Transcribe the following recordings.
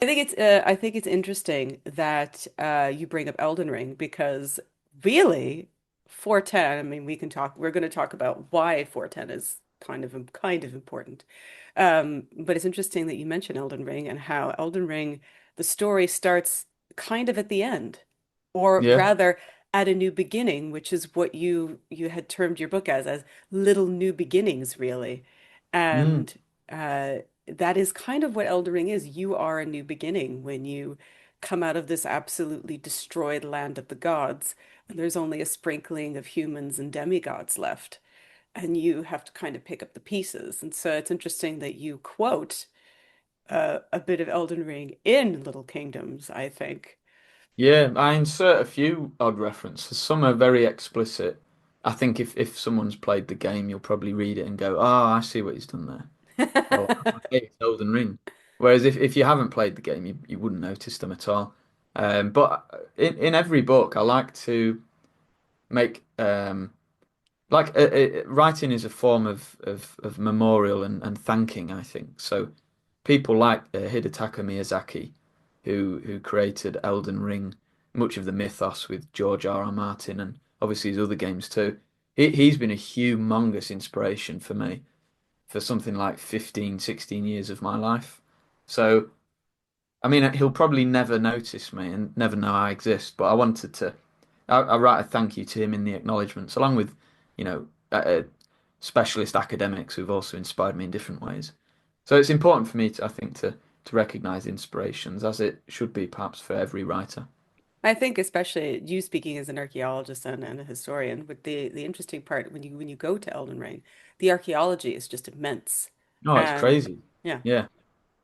I think it's interesting that you bring up Elden Ring because really 410, I mean we're going to talk about why 410 is kind of important. But it's interesting that you mentioned Elden Ring and how Elden Ring the story starts kind of at the end, or Yeah. rather at a new beginning, which is what you had termed your book as little new beginnings, really. Mm. And that is kind of what Elden Ring is. You are a new beginning when you come out of this absolutely destroyed land of the gods, and there's only a sprinkling of humans and demigods left, and you have to kind of pick up the pieces. And so it's interesting that you quote a bit of Elden Ring in Little Kingdoms, I think. Yeah, I insert a few odd references. Some are very explicit. I think if someone's played the game, you'll probably read it and go, "Oh, I see what he's done there." Or, "Hey, it's Elden Ring." Whereas if you haven't played the game, you wouldn't notice them at all. But in every book, I like to make writing is a form of memorial and thanking, I think. So people like Hidetaka Miyazaki, who created Elden Ring, much of the mythos with George R. R. Martin and obviously his other games too. He's been a humongous inspiration for me for something like 15, 16 years of my life. So, I mean, he'll probably never notice me and never know I exist, but I write a thank you to him in the acknowledgements, along with, you know, specialist academics who've also inspired me in different ways. So it's important for me to, I think, to recognize inspirations, as it should be perhaps for every writer. I think especially you speaking as an archaeologist and a historian, with the interesting part when you go to Elden Ring, the archaeology is just immense. No, it's And crazy. yeah. Yeah.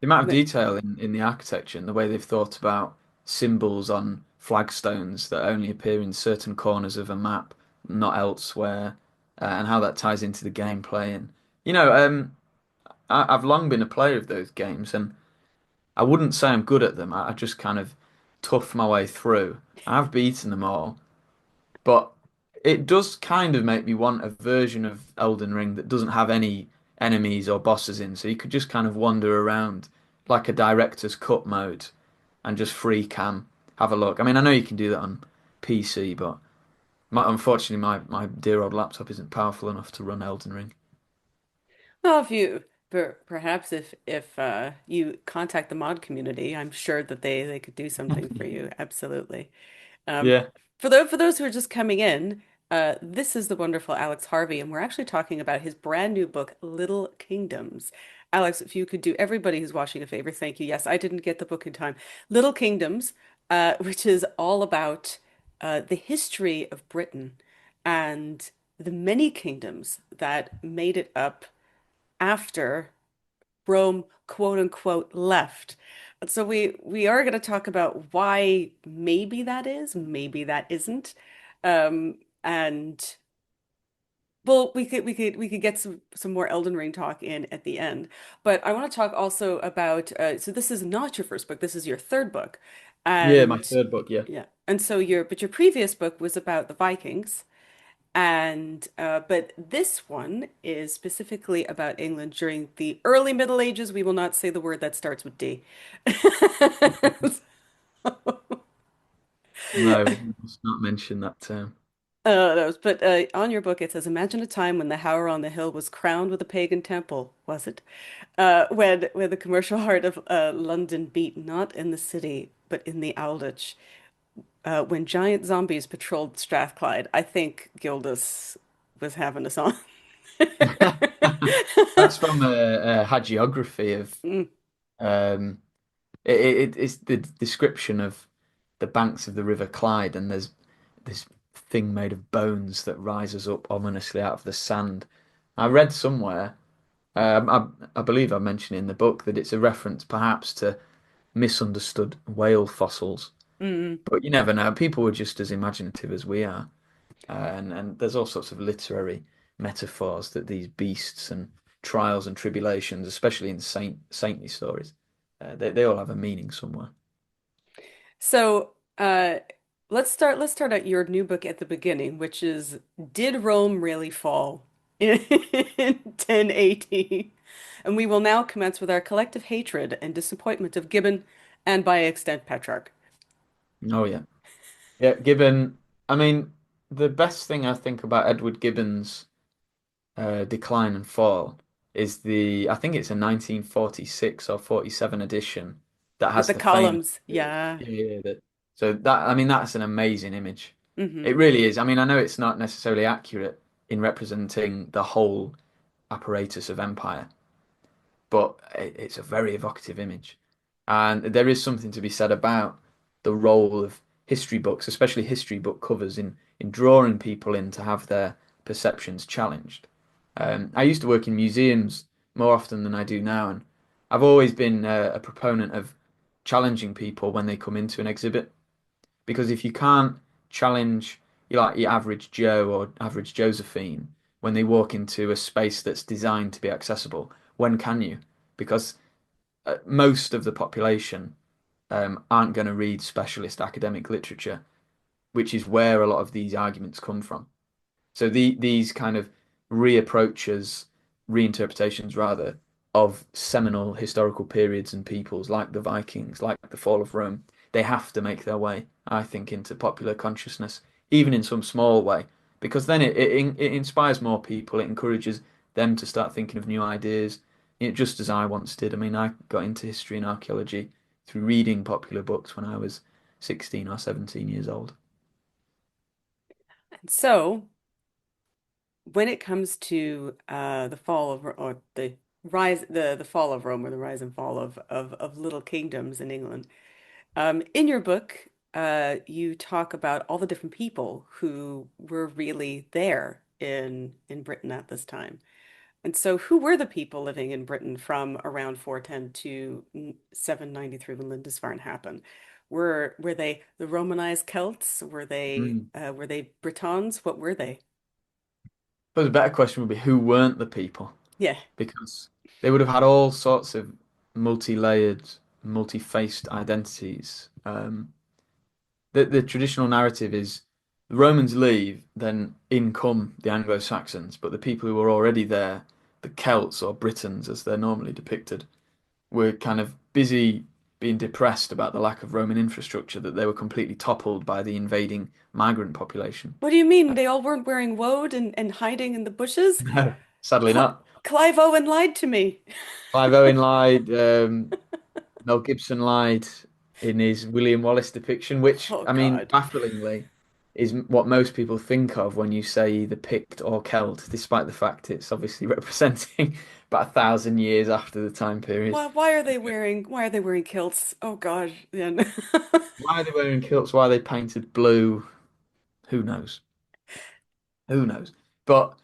The amount of But detail in the architecture and the way they've thought about symbols on flagstones that only appear in certain corners of a map, not elsewhere, and how that ties into the gameplay. And I've long been a player of those games, and I wouldn't say I'm good at them. I just kind of tough my way through. I've beaten them all, but it does kind of make me want a version of Elden Ring that doesn't have any enemies or bosses in, so you could just kind of wander around like a director's cut mode and just free cam have a look. I mean, I know you can do that on PC, but unfortunately, my dear old laptop isn't powerful enough to run Elden Ring. well, if you perhaps if you contact the mod community, I'm sure that they could do something for you. Absolutely. Um, Yeah, for those who are just coming in, this is the wonderful Alex Harvey, and we're actually talking about his brand new book, Little Kingdoms. Alex, if you could do everybody who's watching a favor, thank you. Yes, I didn't get the book in time. Little Kingdoms, which is all about the history of Britain and the many kingdoms that made it up after Rome, quote unquote, left. So we are going to talk about why maybe that is, maybe that isn't. And well, we could get some more Elden Ring talk in at the end. But I want to talk also about so this is not your first book, this is your third book. yeah, my And third book, yeah. yeah. And so your previous book was about the Vikings. And but this one is specifically about England during the early Middle Ages. We will not say the word that starts with D. No, let's not mention that term. But on your book it says, "Imagine a time when the Tower on the Hill was crowned with a pagan temple, was it? When the commercial heart of London beat not in the city, but in the Aldwych. When giant zombies patrolled Strathclyde." I think Gildas was having us on. That's from a hagiography of Mm. um, it's the description of the banks of the River Clyde, and there's this thing made of bones that rises up ominously out of the sand. I read somewhere, I believe I mentioned in the book that it's a reference perhaps to misunderstood whale fossils, Mm. but you never know. People were just as imaginative as we are, and there's all sorts of literary metaphors that these beasts and trials and tribulations, especially in saintly stories, they all have a meaning somewhere. So, let's start at your new book at the beginning, which is Did Rome Really Fall in 1080? And we will now commence with our collective hatred and disappointment of Gibbon and by extent Petrarch. Oh yeah. Yeah, Gibbon. I mean, the best thing I think about Edward Gibbon's decline and fall is I think it's a 1946 or 47 edition that With has the the famous, columns. Yeah. yeah, so that, I mean, that's an amazing image. It Hmm. really is. I mean, I know it's not necessarily accurate in representing the whole apparatus of empire, but it's a very evocative image. And there is something to be said about the role of history books, especially history book covers, in drawing people in to have their perceptions challenged. I used to work in museums more often than I do now, and I've always been a proponent of challenging people when they come into an exhibit. Because if you can't challenge like your average Joe or average Josephine when they walk into a space that's designed to be accessible, when can you? Because most of the population aren't going to read specialist academic literature, which is where a lot of these arguments come from. So these kind of reapproaches, reinterpretations rather, of seminal historical periods and peoples like the Vikings, like the fall of Rome, they have to make their way, I think, into popular consciousness, even in some small way, because then it inspires more people, it encourages them to start thinking of new ideas, just as I once did. I mean, I got into history and archaeology through reading popular books when I was 16 or 17 years old. And so when it comes to the fall of or the rise the fall of Rome or the rise and fall of little kingdoms in England, in your book, you talk about all the different people who were really there in Britain at this time. And so, who were the people living in Britain from around 410 to 793 when Lindisfarne happened? Were they the Romanized Celts? Mm. Were they Britons? What were they? But the better question would be who weren't the people? Yeah. Because they would have had all sorts of multi-layered, multi-faced identities. The traditional narrative is the Romans leave, then in come the Anglo-Saxons, but the people who were already there, the Celts or Britons as they're normally depicted, were kind of busy being depressed about the lack of Roman infrastructure, that they were completely toppled by the invading migrant population. What do you mean they all weren't wearing woad and hiding in the bushes? No, sadly Cl not. Clive Owen lied to me. Clive Owen lied. Mel Gibson lied in his William Wallace depiction, which, Oh I mean, God. bafflingly, is what most people think of when you say either Pict or Celt, despite the fact it's obviously representing about 1,000 years after the time period. Why are they wearing kilts? Oh God. Yeah. Why are they wearing kilts? Why are they painted blue? Who knows? Who knows? But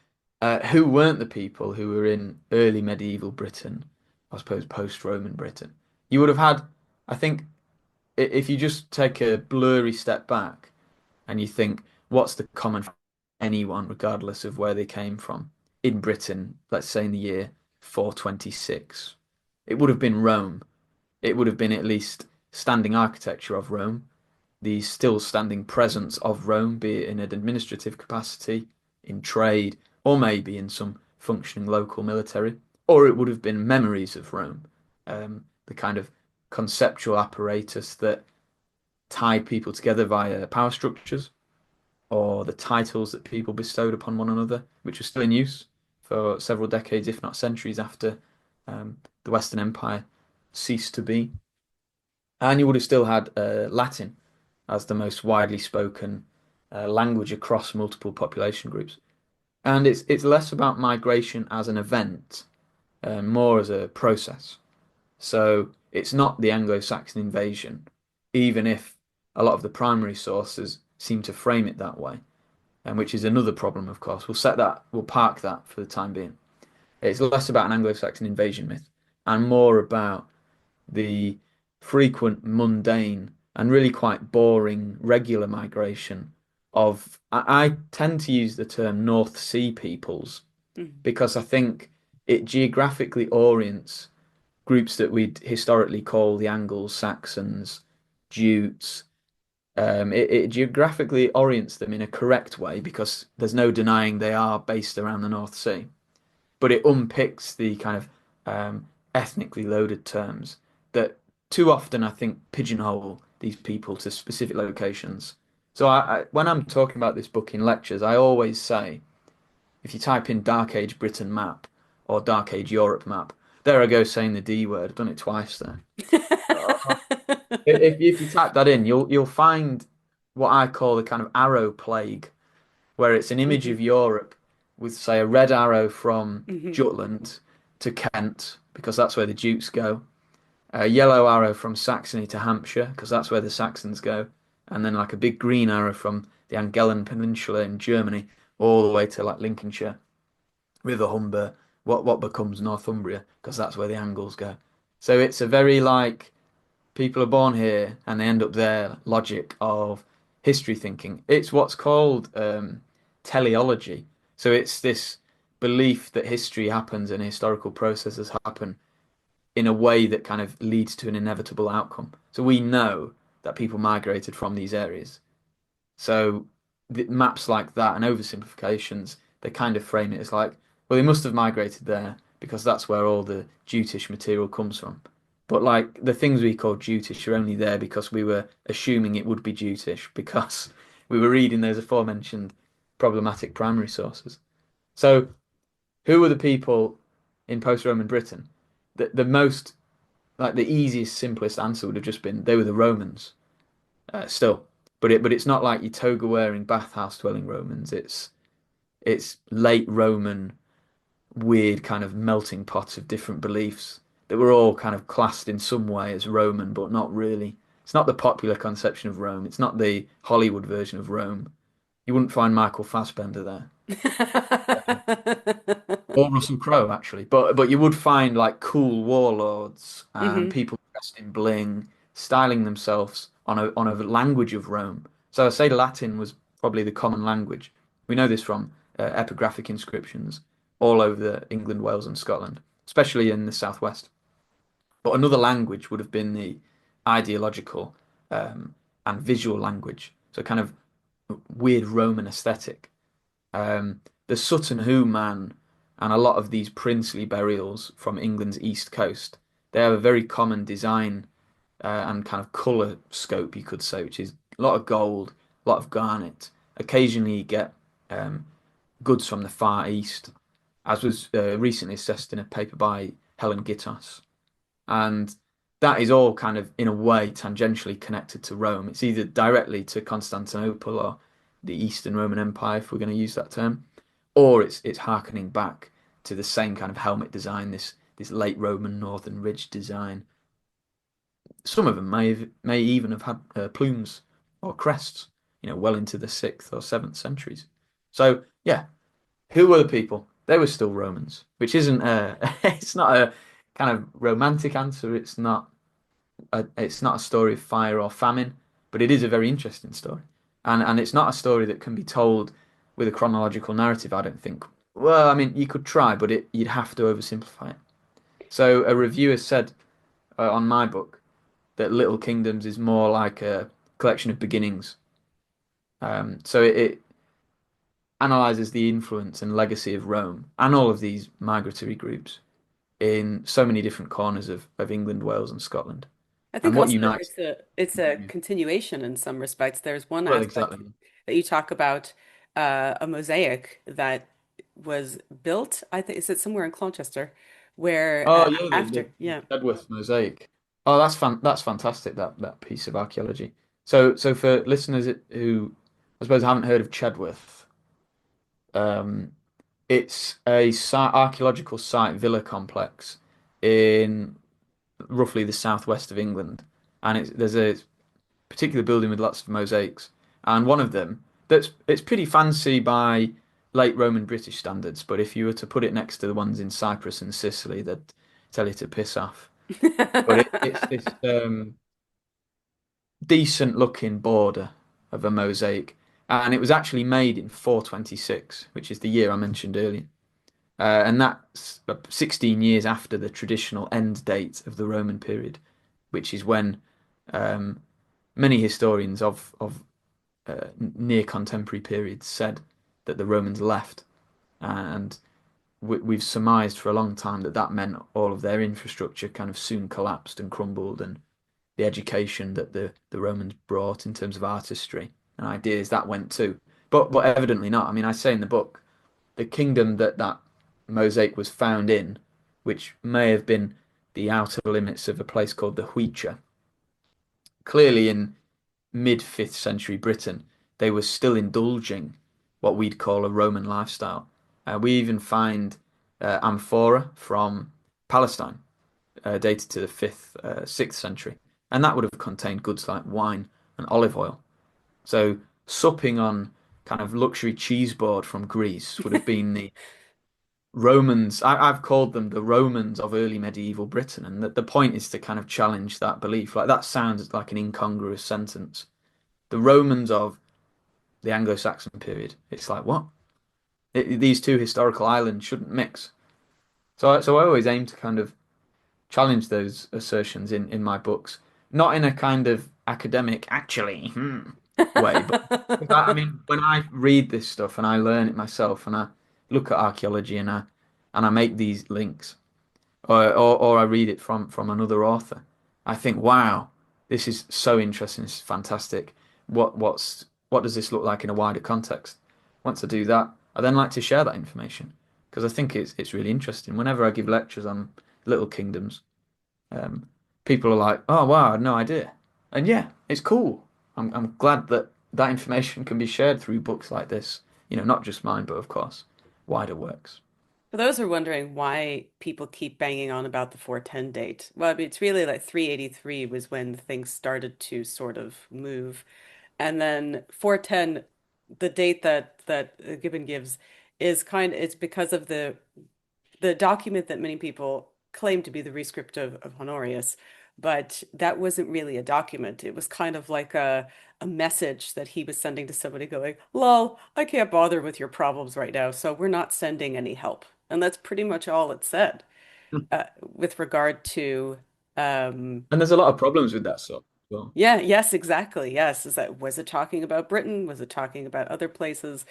who weren't the people who were in early medieval Britain, I suppose post-Roman Britain? You would have had, I think, if you just take a blurry step back and you think, what's the common for anyone, regardless of where they came from, in Britain, let's say in the year 426, it would have been Rome. It would have been at least standing architecture of Rome, the still standing presence of Rome, be it in an administrative capacity, in trade, or maybe in some functioning local military, or it would have been memories of Rome, the kind of conceptual apparatus that tied people together via power structures or the titles that people bestowed upon one another, which are still in use for several decades, if not centuries, after the Western Empire ceased to be. And you would have still had Latin as the most widely spoken language across multiple population groups. And it's less about migration as an event, more as a process. So it's not the Anglo-Saxon invasion, even if a lot of the primary sources seem to frame it that way, and which is another problem, of course. We'll park that for the time being. It's less about an Anglo-Saxon invasion myth and more about the frequent, mundane, and really quite boring regular migration of, I tend to use the term North Sea peoples Mhm. because I think it geographically orients groups that we'd historically call the Angles, Saxons, Jutes. It geographically orients them in a correct way because there's no denying they are based around the North Sea. But it unpicks the kind of ethnically loaded terms that too often, I think, pigeonhole these people to specific locations. So when I'm talking about this book in lectures, I always say, if you type in Dark Age Britain map or Dark Age Europe map, there I go saying the D word. I've done it twice there. If you type that in, you'll find what I call the kind of arrow plague, where it's an image Mhm, of Europe with, say, a red arrow from mhm. Jutland to Kent, because that's where the Dukes go, a yellow arrow from Saxony to Hampshire, because that's where the Saxons go, and then like a big green arrow from the Angevin Peninsula in Germany all the way to like Lincolnshire, River Humber, what becomes Northumbria, because that's where the Angles go. So it's a very like people are born here and they end up there logic of history thinking. It's what's called teleology. So it's this belief that history happens and historical processes happen in a way that kind of leads to an inevitable outcome. So we know that people migrated from these areas. So the maps like that and oversimplifications, they kind of frame it as like, well, they must have migrated there because that's where all the jutish material comes from. But like the things we call jutish are only there because we were assuming it would be jutish because we were reading those aforementioned problematic primary sources. So who were the people in post-Roman Britain? The most like the easiest, simplest answer would have just been they were the Romans still. But it's not like your toga wearing bathhouse dwelling Romans. It's late Roman weird kind of melting pot of different beliefs that were all kind of classed in some way as Roman, but not really. It's not the popular conception of Rome. It's not the Hollywood version of Rome. You wouldn't find Michael Fassbender there. Or Russell Crowe, actually. But you would find like cool warlords and Hmm. people dressed in bling, styling themselves on a language of Rome. So I say Latin was probably the common language. We know this from epigraphic inscriptions all over England, Wales, and Scotland, especially in the southwest. But another language would have been the ideological and visual language. So kind of weird Roman aesthetic. The Sutton Hoo man and a lot of these princely burials from England's east coast, they have a very common design and kind of colour scope, you could say, which is a lot of gold, a lot of garnet. Occasionally, you get um, goods from the Far East, as was recently assessed in a paper by Helen Gittos. And that is all kind of, in a way, tangentially connected to Rome. It's either directly to Constantinople or the Eastern Roman Empire, if we're going to use that term, or it's harkening back to the same kind of helmet design, this late Roman northern ridge design. Some of them may even have had plumes or crests, well into the sixth or seventh centuries. So yeah, who were the people? They were still Romans, which isn't it's not a kind of romantic answer. It's not a story of fire or famine, but it is a very interesting story, and it's not a story that can be told with a chronological narrative. I don't think. Well, I mean, you could try, but you'd have to oversimplify it. So a reviewer said on my book that Little Kingdoms is more like a collection of beginnings. So it analyzes the influence and legacy of Rome and all of these migratory groups in so many different corners of England, Wales, and Scotland, I and think what also unites. it's a continuation in some respects. There's one Well, aspect exactly. that you talk about a mosaic that was built, I think, is it somewhere in Colchester, where Oh yeah, the after, yeah. Chedworth mosaic. Oh, that's fantastic, that piece of archaeology. So for listeners who I suppose haven't heard of Chedworth, um, it's a archaeological site villa complex in roughly the southwest of England, and there's a particular building with lots of mosaics, and one of them it's pretty fancy by late Roman British standards, but if you were to put it next to the ones in Cyprus and Sicily, they'd tell you to piss off. But it's this decent looking border of a mosaic, and it was actually made in 426, which is the year I mentioned earlier. And that's 16 years after the traditional end date of the Roman period, which is when um, many historians of near contemporary periods said that the Romans left, and we've surmised for a long time that that meant all of their infrastructure kind of soon collapsed and crumbled, and the education that the Romans brought in terms of artistry and ideas that went too. But evidently not. I mean, I say in the book the kingdom that that mosaic was found in, which may have been the outer limits of a place called the Huicha. Clearly, in mid 5th century Britain, they were still indulging what we'd call a Roman lifestyle. We even find amphora from Palestine, dated to the 5th, 6th century, and that would have contained goods like wine and olive oil. So supping on kind of luxury cheese board from Greece would have been the Romans. I've called them the Romans of early medieval Britain, and the point is to kind of challenge that belief. Like that sounds like an incongruous sentence. The Romans of the Anglo-Saxon period. It's like what? These two historical islands shouldn't mix. So I always aim to kind of challenge those assertions in my books, not in a kind of academic, actually, way, but I mean, when I read this stuff and I learn it myself, and I look at archaeology and I make these links, or I read it from another author, I think, wow, this is so interesting. This is fantastic. What does this look like in a wider context? Once I do that, I then like to share that information because I think it's really interesting. Whenever I give lectures on little kingdoms, um, people are like, "Oh wow, I had no idea," and yeah, it's cool. I'm glad that that information can be shared through books like this. You know, not just mine, but of course, wider works. For those who are wondering why people keep banging on about the 410 date, well, I mean, it's really like 383 was when things started to sort of move. And then 410, the date that Gibbon gives is it's because of the document that many people claim to be the rescript of Honorius, but that wasn't really a document. It was kind of like a message that he was sending to somebody going, lol, I can't bother with your problems right now, so we're not sending any help. And that's pretty much all it said with regard to And there's a lot of problems with that sort. Well, yeah, yes, exactly. Yes. Was it talking about Britain? Was it talking about other places?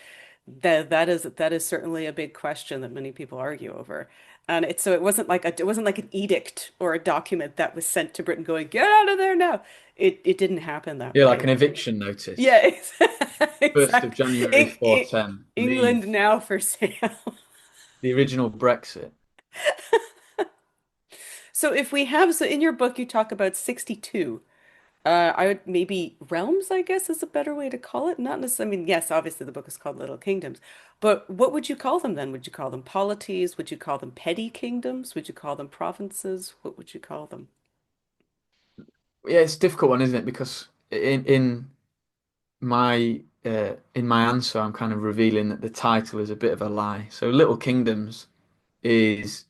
That is certainly a big question that many people argue over. And it wasn't like an edict or a document that was sent to Britain going, get out of there now. It didn't happen that yeah, like an way. eviction notice. Yeah, 1st of exactly. January 410, England leave. now for sale. The original Brexit. So in your book you talk about 62. I would maybe realms, I guess, is a better way to call it. Not necessarily, I mean, yes, obviously the book is called Little Kingdoms, but what would you call them then? Would you call them polities? Would you call them petty kingdoms? Would you call them provinces? What would you call them? Yeah, it's a difficult one, isn't it? Because in my answer, I'm kind of revealing that the title is a bit of a lie. So Little Kingdoms is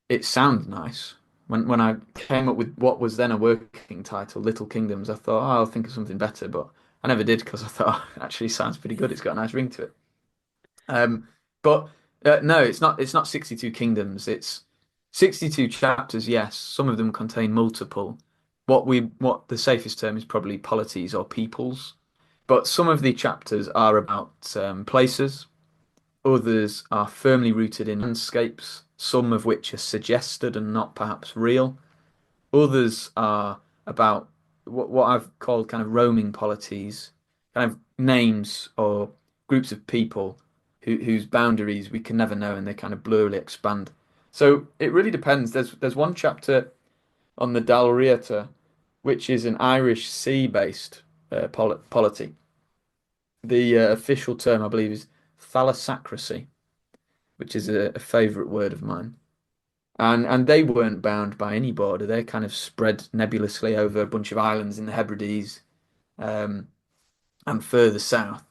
it sounds nice. When I came up with what was then a working title, Little Kingdoms, I thought, oh, I'll think of something better, but I never did because I thought oh, actually sounds pretty good. It's got a nice ring to it. Um, but no, it's not 62 kingdoms. It's 62 chapters. Yes, some of them contain multiple. What the safest term is probably polities or peoples. But some of the chapters are about places. Others are firmly rooted in landscapes, some of which are suggested and not perhaps real. Others are about what I've called kind of roaming polities, kind of names or groups of people whose boundaries we can never know and they kind of blurrily expand. So it really depends. There's one chapter on the Dalriata, which is an Irish sea-based polity. The official term, I believe, is thalassocracy, which is a favourite word of mine. And they weren't bound by any border. They kind of spread nebulously over a bunch of islands in the Hebrides um, and further south,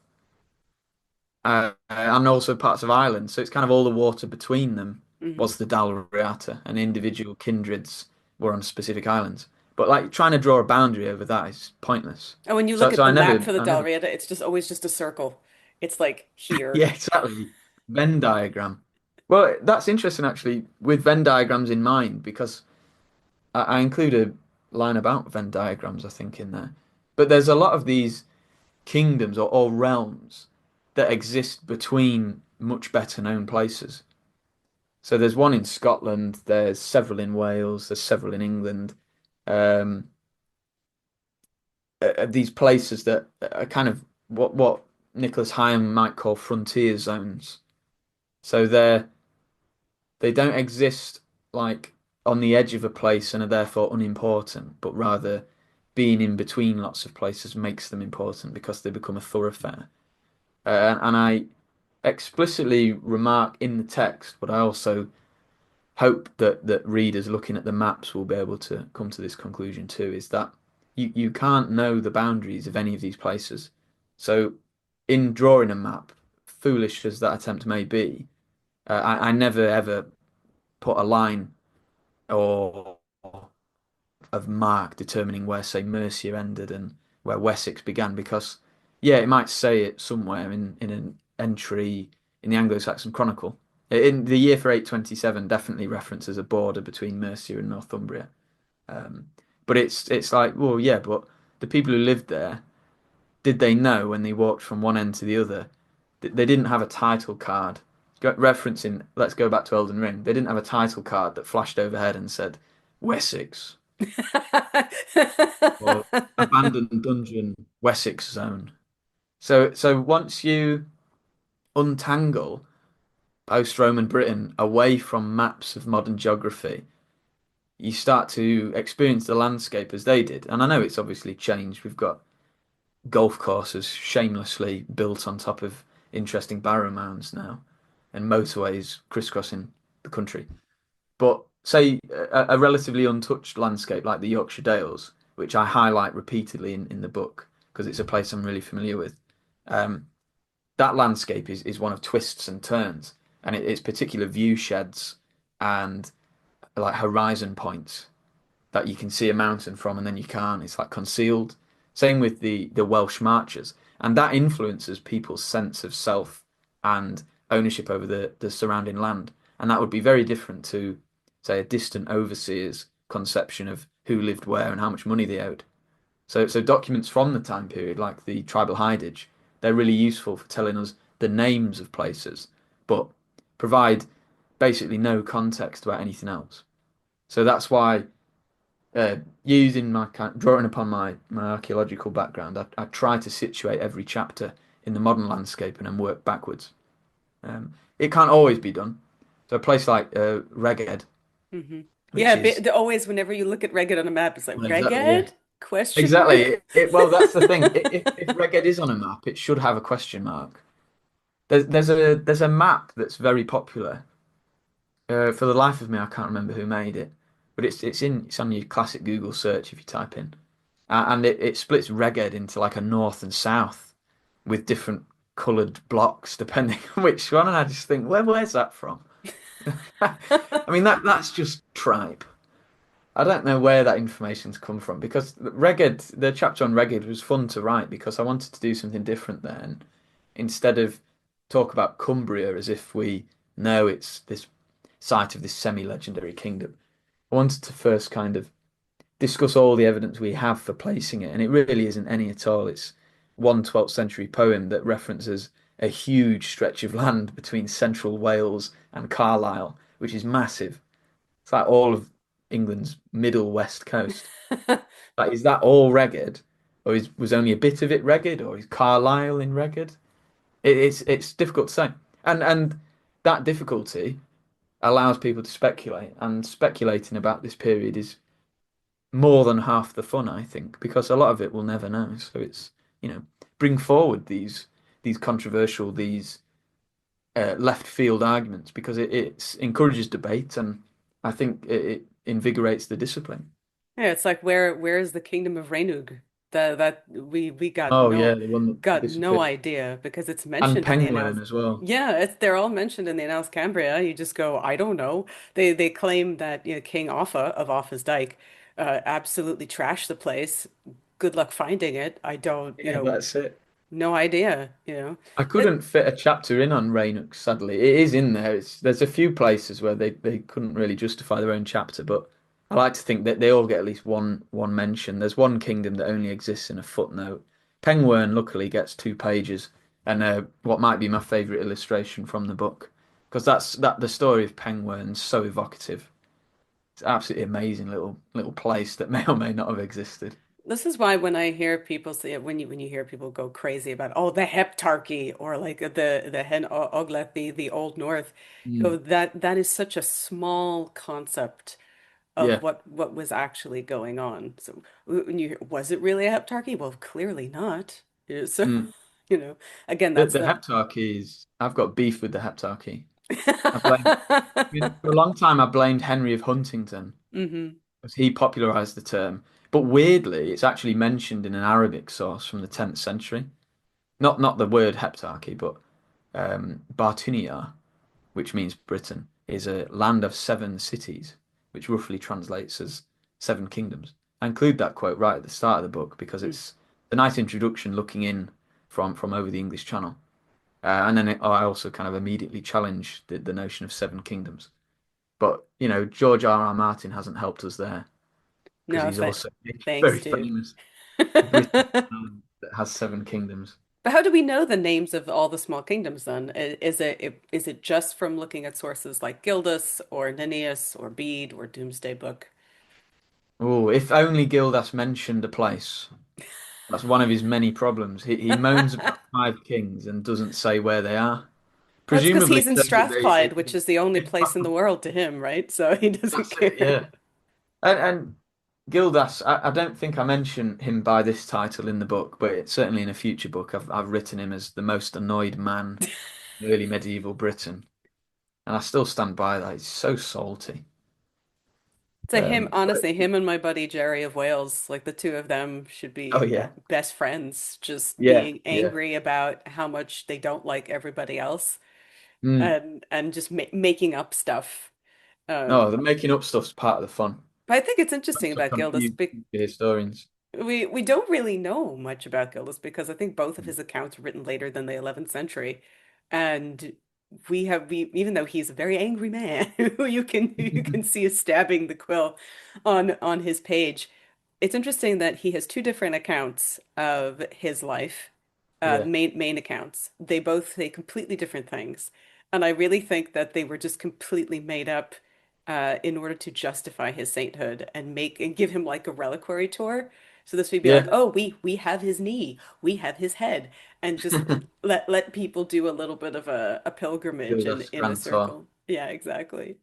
and also parts of Ireland. So it's kind of all the water between them Hmm. was the Dalriata, and individual kindreds were on specific islands. But like trying to draw a boundary over that is pointless. And when you look So at the map for the I never, Dalriada, it's just always just a circle. It's like here. yeah, exactly. Venn diagram. Well, that's interesting actually, with Venn diagrams in mind, because I include a line about Venn diagrams, I think, in there. But there's a lot of these kingdoms or realms that exist between much better known places. So there's one in Scotland, there's several in Wales, there's several in England. Um, these places that are kind of what Nicholas Higham might call frontier zones. So they don't exist like on the edge of a place and are therefore unimportant, but rather being in between lots of places makes them important because they become a thoroughfare. And I explicitly remark in the text, but I also hope that readers looking at the maps will be able to come to this conclusion too, is that you can't know the boundaries of any of these places. So in drawing a map, foolish as that attempt may be, I never ever put a line or of mark determining where, say, Mercia ended and where Wessex began, because, yeah, it might say it somewhere in an entry in the Anglo-Saxon Chronicle. In the year for 827, definitely references a border between Mercia and Northumbria. Um, but it's like, well, yeah, but the people who lived there, did they know when they walked from one end to the other? They didn't have a title card. Referencing, let's go back to Elden Ring. They didn't have a title card that flashed overhead and said Wessex or abandoned dungeon Wessex zone. So once you untangle post-Roman Britain away from maps of modern geography, you start to experience the landscape as they did. And I know it's obviously changed. We've got golf courses shamelessly built on top of interesting barrow mounds now, and motorways crisscrossing the country. But say a relatively untouched landscape like the Yorkshire Dales, which I highlight repeatedly in the book because it's a place I'm really familiar with. Um, that landscape is one of twists and turns, and it's particular view sheds and like horizon points that you can see a mountain from and then you can't. It's like concealed. Same with the Welsh marches, and that influences people's sense of self and ownership over the surrounding land. And that would be very different to, say, a distant overseer's conception of who lived where and how much money they owed. So documents from the time period, like the tribal hidage, they're really useful for telling us the names of places, but provide basically no context about anything else. So that's why using my drawing upon my archaeological background, I try to situate every chapter in the modern landscape and then work backwards. It can't always be done. So a place like Reged, hmm which Yeah, is always whenever you look at Reged on a map, it's like well, exactly, yeah, Reged? Question exactly. mark? Well, that's the thing. If Reged is on a map, it should have a question mark. There's a map that's very popular. For the life of me, I can't remember who made it, but it's on your classic Google search if you type in. And it splits Reged into like a north and south with different coloured blocks depending on which one. And I just think, where's that from? I mean that's just tripe. I don't know where that information's come from because Reged, the chapter on Reged was fun to write because I wanted to do something different there. And instead of talk about Cumbria as if we know it's this site of this semi-legendary kingdom, I wanted to first kind of discuss all the evidence we have for placing it, and it really isn't any at all. It's one 12th century poem that references a huge stretch of land between central Wales and Carlisle, which is massive. It's like all of England's middle west coast. Like, is that all Reged, or was only a bit of it Reged, or is Carlisle in Reged? It's difficult to say, and that difficulty allows people to speculate, and speculating about this period is more than half the fun, I think, because a lot of it we'll never know. So it's, you know, bring forward these controversial, these left field arguments because it encourages debate and I think it invigorates the discipline. Yeah, it's like where is the kingdom of Rainug? That we Oh yeah, the one that got no disappeared. idea because it's And mentioned in the Penguin annals. as well. Yeah, they're all mentioned in the Annals Cambria. You just go, I don't know. They claim that King Offa of Offa's Dyke absolutely trashed the place. Good luck finding it. I don't, Yeah, that's it. no idea, I It, couldn't fit a chapter in on Rainux, sadly. It is in there. There's a few places where they couldn't really justify their own chapter, but I like to think that they all get at least one mention. There's one kingdom that only exists in a footnote. Pengwern luckily gets 2 pages, and what might be my favourite illustration from the book, because that the story of Pengwern's so evocative. It's an absolutely amazing little place that may or may not have existed. This is why when I hear people say when you hear people go crazy about oh the heptarchy or like the hen oglet the Old North, Mm. that is such a small concept of Yeah. what was actually going on. So when you hear, was it really a heptarchy? Well, clearly not. Yeah, so Mm. you know, again, The that's the the heptarchy is I've got beef with the heptarchy. I mean, for a long time I blamed Henry of Huntingdon hmm because he popularized the term. But weirdly, it's actually mentioned in an Arabic source from the 10th century. Not the word heptarchy, but Bartunia, which means Britain, is a land of seven cities, which roughly translates as seven kingdoms. I include that quote right at the start of the book because it's a nice introduction looking in from over the English Channel. And then I also kind of immediately challenge the notion of seven kingdoms. But, George R. R. Martin hasn't helped us there because No, he's th also very thanks, dude. famous British man that has seven kingdoms. But how do we know the names of all the small kingdoms then? Is it just from looking at sources like Gildas or Nennius or Bede or Doomsday Book? Oh, if only Gildas mentioned a place. That's one of his many problems. He moans about five kings and doesn't say where they are. That's because Presumably he's in so that Strathclyde, which is the only place in the world to him, right? So he doesn't that's it, care. yeah. And Gildas, I don't think I mention him by this title in the book, but it's certainly in a future book I've written him as the most annoyed man in early medieval Britain. And I still stand by that. He's so salty. So him, But honestly, him and my buddy Jerry of Wales, like the two of them should oh be yeah. best friends, just Yeah, being yeah. angry about how much they don't like everybody else Mm. and just ma making up stuff. No, the Um, making up stuff's part of the fun. but I think it's interesting That's about on Gildas. you historians. We don't really know much about Gildas because I think both of his accounts were written later than the 11th century, and we even though he's a very angry man who you can see is stabbing the quill on his page. It's interesting that he has two different accounts of his life, Yeah, main accounts. They both say completely different things, and I really think that they were just completely made up in order to justify his sainthood and make and give him like a reliquary tour. So this would be like, yeah. oh, we have his knee, we have his head, and just let people do a little bit of a pilgrimage Gildas in a Grand Tour. circle. Yeah, exactly.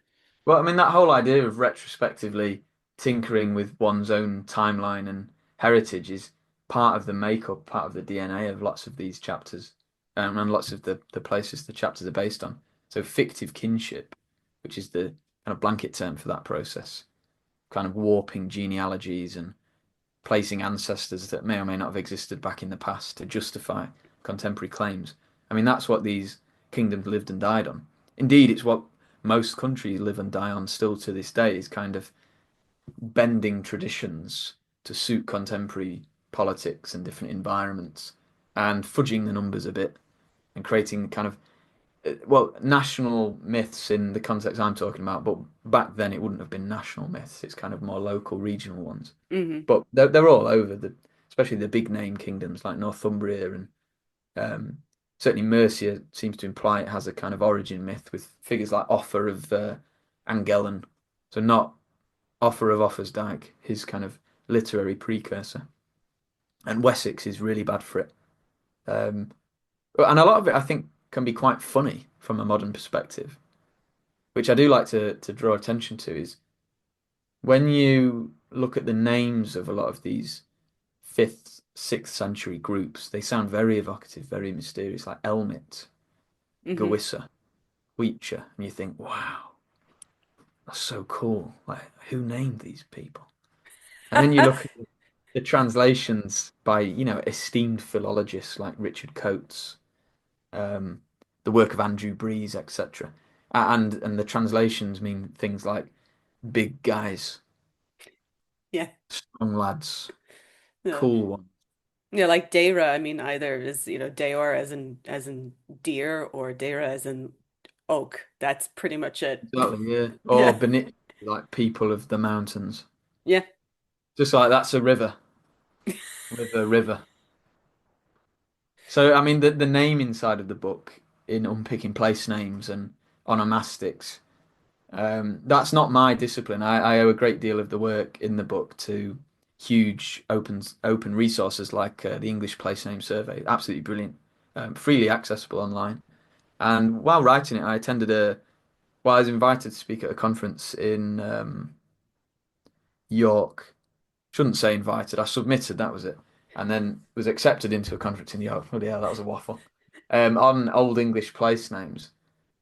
Well, I mean, that whole idea of retrospectively tinkering with one's own timeline and heritage is part of the makeup, part of the DNA of lots of these chapters, and lots of the places the chapters are based on. So, fictive kinship, which is the kind of blanket term for that process, kind of warping genealogies and placing ancestors that may or may not have existed back in the past to justify contemporary claims. I mean, that's what these kingdoms lived and died on. Indeed, it's what most countries live and die on still to this day, is kind of bending traditions to suit contemporary politics and different environments and fudging the numbers a bit and creating kind of national myths in the context I'm talking about, but back then it wouldn't have been national myths. It's kind of more local, regional ones. hmm But they're all over especially the big name kingdoms like Northumbria and um, certainly Mercia seems to imply it has a kind of origin myth with figures like Offa of Angellen. So not Offa of Offa's his kind of literary precursor. And Wessex is really bad for it. Um, and a lot of it, I think, can be quite funny from a modern perspective, which I do like to draw attention to, is when you look at the names of a lot of these fifth, sixth century groups, they sound very evocative, very mysterious, like Elmit, hmm Gewissa, Weecher, and you think, wow, that's so cool. Like, who named these people? And then you look at the translations by, esteemed philologists like Richard Coates, um, the work of Andrew Breeze, etc. And the translations mean things like big guys, Yeah. strong lads, Yeah. cool ones. Yeah, like Deira, I mean either is, Deor as in deer or Deira as in oak. That's pretty much it. Exactly, yeah. Or Yeah. Benit, like people of the mountains. Yeah. Just like that's a river, river, river. So, I mean, the name inside of the book in unpicking place names and onomastics, that's not my discipline. I owe a great deal of the work in the book to huge open resources like the English Place Name Survey. Absolutely brilliant, freely accessible online. And while writing it, I attended I was invited to speak at a conference in York. Shouldn't say invited. I submitted, that was it. And then was accepted into a conference in York. Oh yeah, that was a waffle. On Old English place names.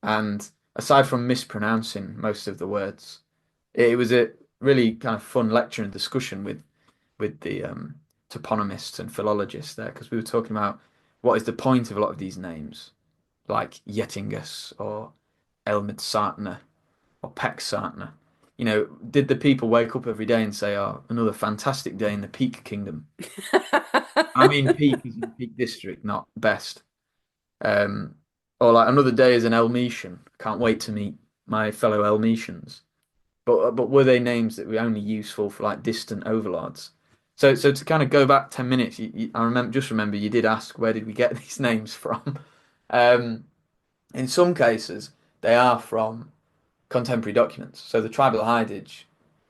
And aside from mispronouncing most of the words, it was a really kind of fun lecture and discussion with the toponymists and philologists there because we were talking about what is the point of a lot of these names, like Yettingus or Elmid or Pecksartner. Did the people wake up every day and say, "Oh, another fantastic day in the Peak Kingdom"? I mean, Peak is in Peak District, not best. Um, or like another day as an Elmetian. Can't wait to meet my fellow Elmetians. But were they names that were only useful for like distant overlords? So to kind of go back 10 minutes, I remember you did ask where did we get these names from? Um, in some cases, they are from contemporary documents. So the tribal hidage,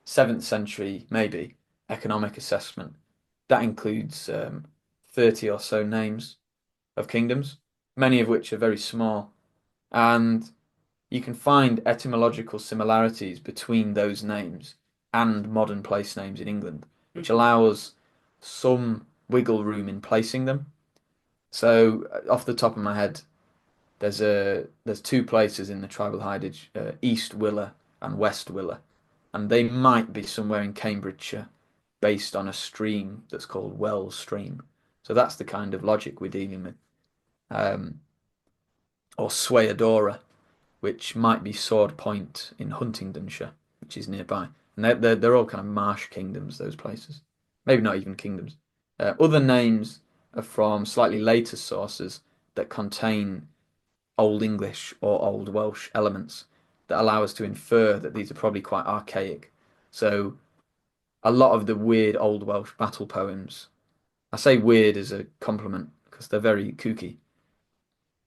7th century maybe economic assessment that includes 30 or so names of kingdoms, many of which are very small, and you can find etymological similarities between those names and modern place names in England, which Mhm. allows some wiggle room in placing them. So, off the top of my head, there's two places in the tribal hidage, East Willer and West Willer, and they might be somewhere in Cambridgeshire, based on a stream that's called Wells Stream. So that's the kind of logic we're dealing with. Um, or Swayadora, which might be Sword Point in Huntingdonshire, which is nearby. And they're all kind of marsh kingdoms, those places. Maybe not even kingdoms. Other names are from slightly later sources that contain Old English or Old Welsh elements that allow us to infer that these are probably quite archaic. So a lot of the weird Old Welsh battle poems, I say weird as a compliment because they're very kooky.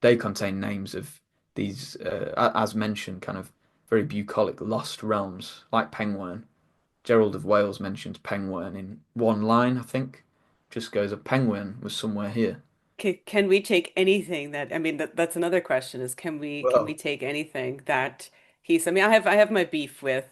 They contain names of these, as mentioned, kind of very bucolic lost realms, like Pengwern. Gerald of Wales mentions Pengwern in one line, I think. Just goes, a Pengwern was somewhere here. Can we take anything that, I mean, that's another question is can we Well, take anything that I mean, I have my beef with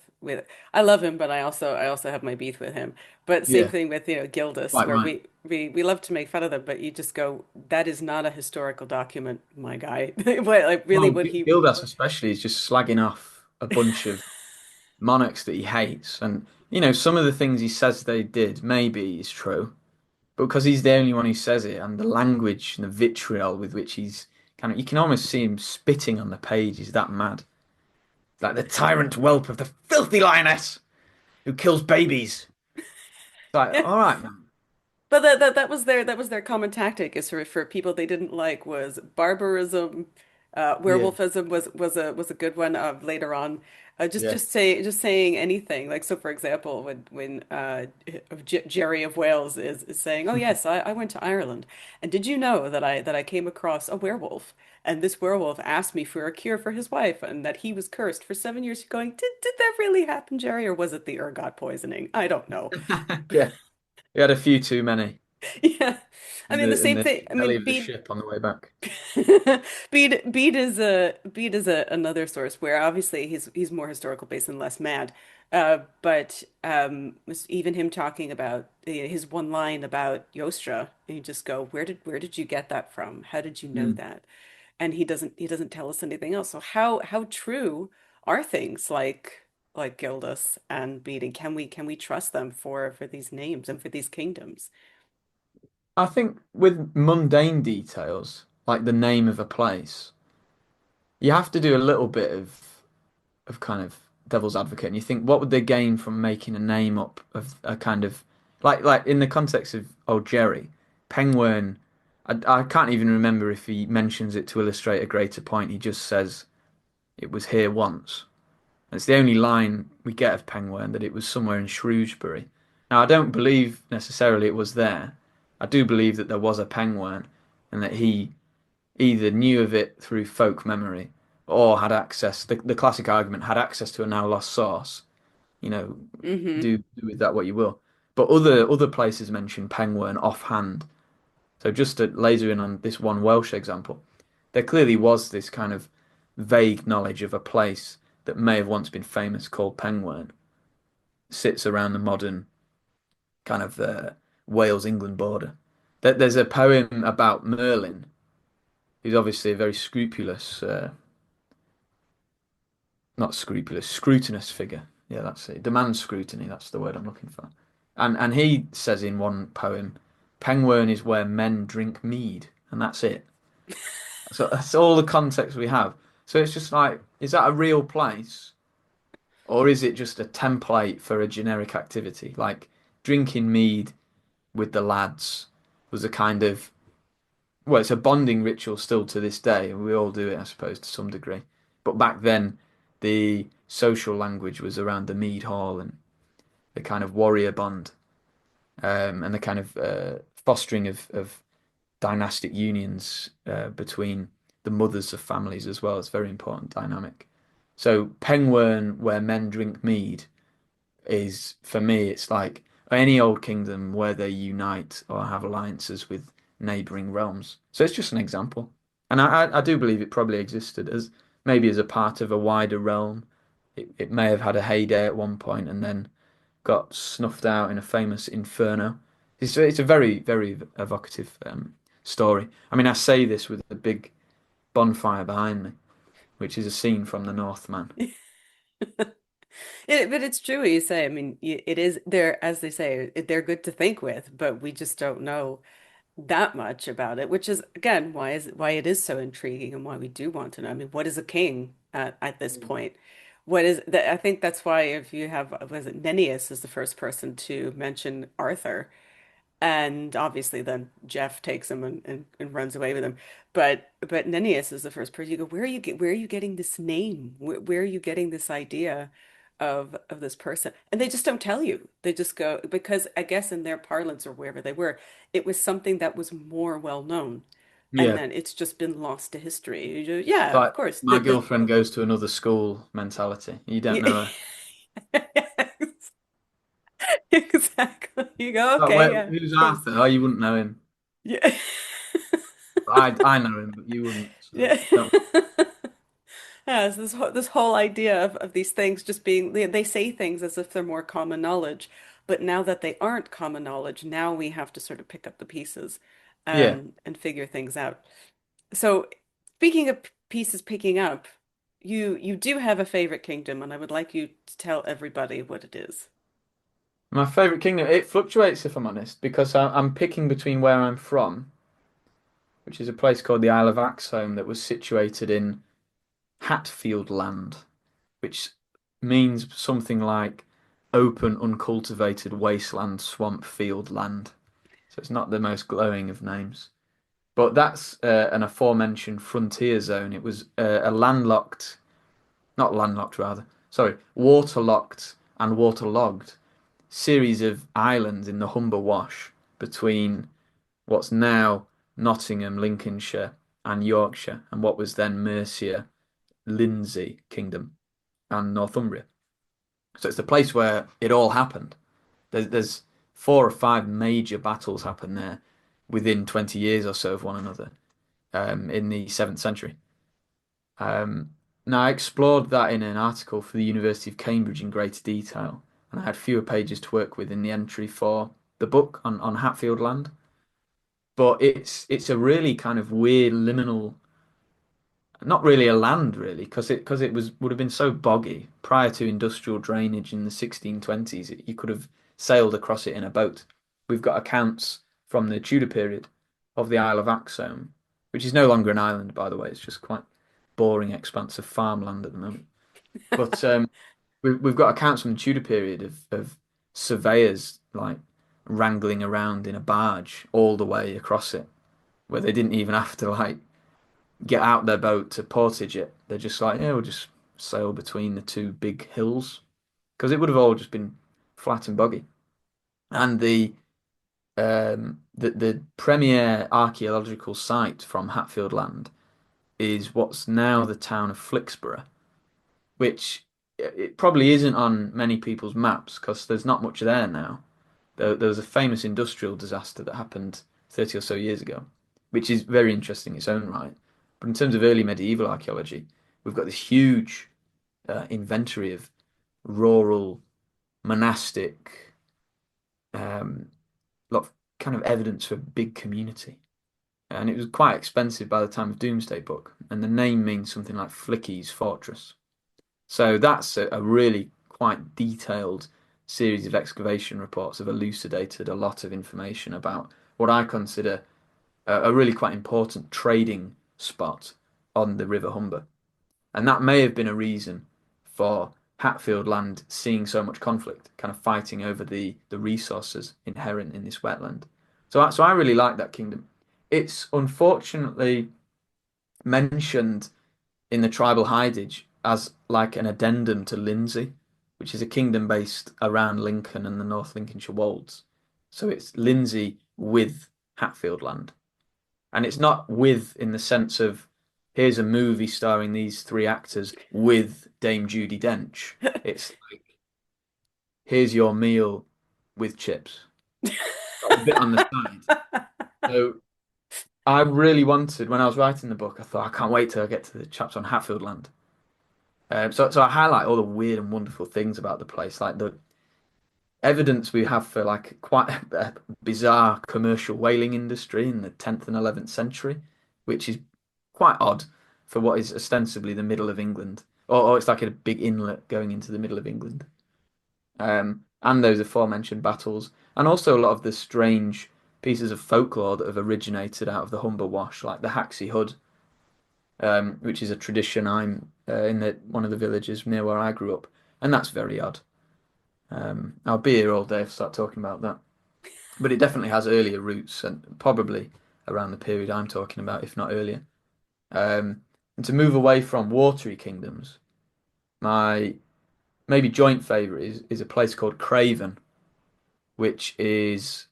I love him, but I also have my beef with him. But same yeah, thing with, Gildas, quite where right. we love to make fun of them, but you just go, that is not a historical document, my guy. What, like, really, Well, what he Gildas especially is just slagging off a bunch of monarchs that he hates, and some of the things he says they did maybe is true, but because he's the only one who says it, and the language and the vitriol with which he's kind of, you can almost see him spitting on the page. He's that mad. Like the tyrant whelp of the filthy lioness who kills babies. It's like, Yeah. all right, man. But that was their common tactic is for people they didn't like was barbarism, Yeah, werewolfism was a good one of later on. Just yeah. saying anything like, so for example when Jerry of Wales is saying, oh yes, I went to Ireland, and did you know that I came across a werewolf, and this werewolf asked me for a cure for his wife and that he was cursed for 7 years. Going, did that really happen, Jerry, or was it the ergot poisoning? I don't know. Yeah, we had a few too many Yeah. I in mean, the the same thing. I belly mean, of the Bede ship on the way back. Bede is another source where obviously he's more historical based and less mad. But even him talking about his one line about Yostra, and you just go, where did you get that from? How did you know Mm. that? And he doesn't tell us anything else. So how true are things like Gildas and Bede? Can we trust them for these names and for these kingdoms? I think with mundane details, like the name of a place, you have to do a little bit of kind of devil's advocate, and you think, what would they gain from making a name up of a kind of like in the context of old Jerry, Pengwern. I can't even remember if he mentions it to illustrate a greater point. He just says it was here once. And it's the only line we get of Pengwern that it was somewhere in Shrewsbury. Now, I don't believe necessarily it was there. I do believe that there was a Pengwern and that he either knew of it through folk memory or had access, the classic argument, had access to a now lost source. You know, Hmm. do with that what you will. But other places mention Penguin offhand. So just to laser in on this one Welsh example, there clearly was this kind of vague knowledge of a place that may have once been famous called Penguin, sits around the modern kind of Wales-England border. There's a poem about Merlin, who's obviously a very scrupulous, not scrupulous, scrutinous figure. Yeah, that's it. Demands scrutiny. That's the word I'm looking for. And he says in one poem, Penguin is where men drink mead, and that's it. So that's all the context we have. So it's just like, is that a real place? Or is it just a template for a generic activity? Like drinking mead with the lads was a kind of, well, it's a bonding ritual still to this day. We all do it, I suppose, to some degree. But back then, the social language was around the mead hall and the kind of warrior bond, and the kind of fostering of dynastic unions between the mothers of families as well. It's a very important dynamic. So Penguin, where men drink mead, is for me, it's like any old kingdom where they unite or have alliances with neighboring realms. So it's just an example. And I do believe it probably existed as maybe as a part of a wider realm. It may have had a heyday at one point and then got snuffed out in a famous inferno. It's a very, very evocative story. I mean, I say this with a big bonfire behind me, which is a scene from The Northman. But it's true what you say. I mean, it is they're, as they say, they're good to think with, but we just don't know that much about it, which is again why it is so intriguing and why we do want to know. I mean, what is a king at this point? What is that? I think that's why if you have, was it Nennius is the first person to mention Arthur. And obviously then Jeff takes him and runs away with him. But Nennius is the first person you go, where are you getting this name? Where are you getting this idea of this person? And they just don't tell you. They just go because I guess in their parlance or wherever they were, it was something that was more well known. And Yeah, then it's just been lost to history. it's Yeah, of like course. my girlfriend goes to another school mentality. You don't know her. Exactly. You go, Like, okay, yeah, who's of course. Arthur? Oh, you wouldn't know him. Yeah. I know him, but you wouldn't. So Yeah. don't. Yeah, so this whole idea of these things just being they say things as if they're more common knowledge, but now that they aren't common knowledge, now we have to sort of pick up the pieces Yeah, and figure things out. So speaking of pieces picking up, you do have a favorite kingdom, and I would like you to tell everybody what it is. my favorite kingdom. It fluctuates if I'm honest, because I'm picking between where I'm from, which is a place called the Isle of Axholme that was situated in Hatfield land, which means something like open, uncultivated wasteland, swamp field land. So it's not the most glowing of names. But that's an aforementioned frontier zone. It was a landlocked, not landlocked rather, sorry, waterlocked and waterlogged series of islands in the Humber Wash between what's now Nottingham, Lincolnshire, and Yorkshire, and what was then Mercia, Lindsey Kingdom, and Northumbria. So it's the place where it all happened. There's four or five major battles happened there within 20 years or so of one another in the 7th century. Um, Now, I explored that in an article for the University of Cambridge in greater detail, and I had fewer pages to work with in the entry for the book on Hatfield Land. But it's a really kind of weird liminal, not really a land really, because it was would have been so boggy prior to industrial drainage in the 1620s. You could have sailed across it in a boat. We've got accounts from the Tudor period of the Isle of Axholme, which is no longer an island, by the way. It's just quite boring expanse of farmland at the moment. But we've got accounts from the Tudor period of surveyors like wrangling around in a barge all the way across it, where they didn't even have to like get out their boat to portage it. They're just like, yeah, we'll just sail between the two big hills because it would have all just been flat and boggy. And the premier archaeological site from Hatfield Land is what's now the town of Flixborough, which it probably isn't on many people's maps because there's not much there now. There was a famous industrial disaster that happened 30 or so years ago, which is very interesting in its own right. But in terms of early medieval archaeology, we've got this huge inventory of rural, monastic, um, lot of kind of evidence for big community. And it was quite expensive by the time of Doomsday Book, and the name means something like Flicky's Fortress. So that's a really quite detailed series of excavation reports have elucidated a lot of information about what I consider a really quite important trading spot on the River Humber. And that may have been a reason for Hatfield land seeing so much conflict, kind of fighting over the resources inherent in this wetland. So I really like that kingdom. It's unfortunately mentioned in the tribal hidage as like an addendum to Lindsey, which is a kingdom based around Lincoln and the North Lincolnshire Wolds. So it's Lindsey with Hatfield land. And it's not with in the sense of here's a movie starring these three actors with Dame Judi Dench. It's like here's your meal with chips. A bit on the side. So I really wanted, when I was writing the book, I thought I can't wait till I get to the chapter on Hatfield Land. So I highlight all the weird and wonderful things about the place, like the evidence we have for like quite a bizarre commercial whaling industry in the 10th and 11th century, which is quite odd for what is ostensibly the middle of England, or it's like a big inlet going into the middle of England. And those aforementioned battles, and also a lot of the strange pieces of folklore that have originated out of the Humber Wash, like the Haxey Hood, which is a tradition I'm in one of the villages near where I grew up, and that's very odd. I'll be here all day if I start talking about that. But it definitely has earlier roots and probably around the period I'm talking about, if not earlier. And to move away from watery kingdoms, my maybe joint favourite is a place called Craven, which is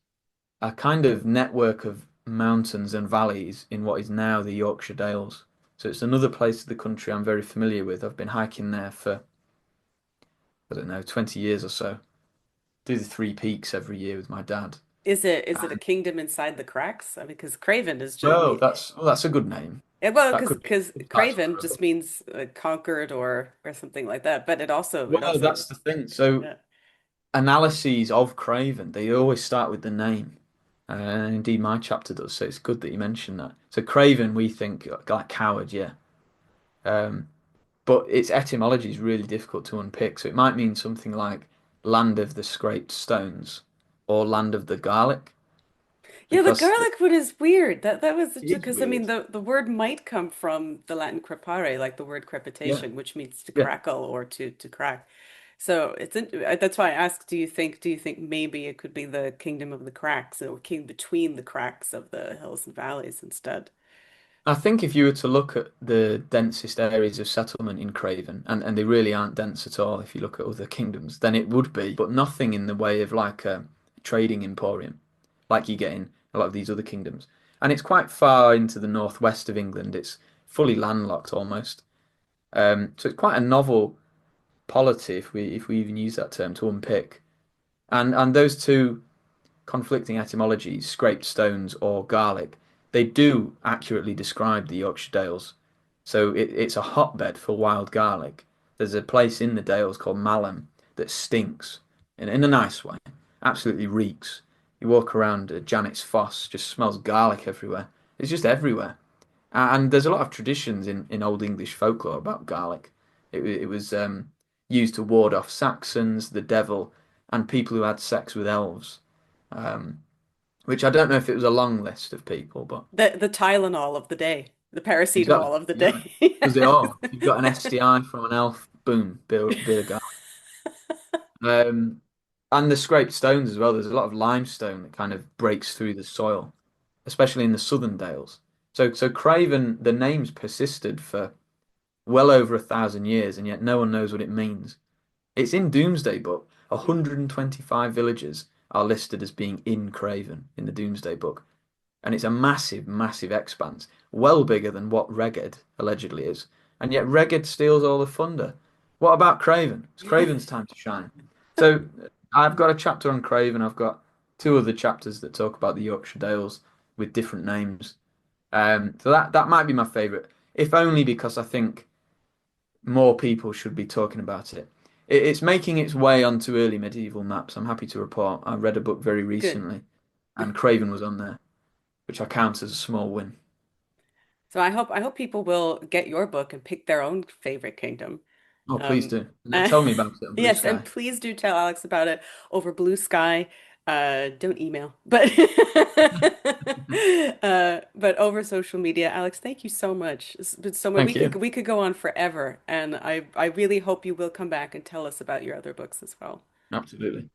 a kind of network of mountains and valleys in what is now the Yorkshire Dales. So it's another place of the country I'm very familiar with. I've been hiking there for, I don't know, 20 years or so. Do the three peaks every year with my dad. Is it a kingdom inside the cracks? I mean, because Craven is just That's a good name. well, That could be because a good title Craven for a just book. means conquered or something like that. But Well, that's the thing. So yeah. analyses of Craven, they always start with the name. And indeed, my chapter does. So it's good that you mentioned that. So Craven, we think like coward, yeah. Um, but its etymology is really difficult to unpick. So it might mean something like land of the scraped stones or land of the garlic, Yeah, the because garlic one is weird. That was it is because I mean weird. the word might come from the Latin crepare, like the word Yeah, crepitation, which means to yeah. crackle or to crack. So that's why I asked, do you think maybe it could be the kingdom of the cracks or king between the cracks of the hills and valleys instead? I think if you were to look at the densest areas of settlement in Craven, and they really aren't dense at all if you look at other kingdoms, then it would be, but nothing in the way of like a trading emporium, like you get in a lot of these other kingdoms. And it's quite far into the northwest of England. It's fully landlocked almost. So it's quite a novel polity, if we even use that term, to unpick. And those two conflicting etymologies, scraped stones or garlic, they do accurately describe the Yorkshire Dales. So it's a hotbed for wild garlic. There's a place in the Dales called Malham that stinks in a nice way, absolutely reeks. You walk around Janet's Foss, just smells garlic everywhere. It's just everywhere. And there's a lot of traditions in Old English folklore about garlic. It was used to ward off Saxons, the devil, and people who had sex with elves. Um, which I don't know if it was a long list of people, but The Tylenol of the day, the exactly, paracetamol of the yeah, day. does it all. If you've got an STI from an elf, boom, bit of garlic. Um, and the scraped stones as well. There's a lot of limestone that kind of breaks through the soil, especially in the southern Dales. So Craven, the name's persisted for well over 1,000 years, and yet no one knows what it means. It's in Doomsday Book. 125 villages are listed as being in Craven in the Doomsday Book. And it's a massive, massive expanse, well bigger than what Reged allegedly is. And yet Reged steals all the thunder. What about Craven? It's Craven's time to shine. So I've got a chapter on Craven. I've got two other chapters that talk about the Yorkshire Dales with different names. So that might be my favourite, if only because I think more people should be talking about it. It's making its way onto early medieval maps. I'm happy to report. I read a book very Good. recently, and Craven was on there, which I count as a small win. So I hope people will get your book and pick their own favorite kingdom. Oh, please Um, do. And then tell me about it on Blue yes, and Sky. please do tell Alex about it over Blue Sky. Don't email, but but over social media. Alex, thank you so much. It's been so much. We Thank could you. we could go on forever, and I really hope you will come back and tell us about your other books as well. Absolutely.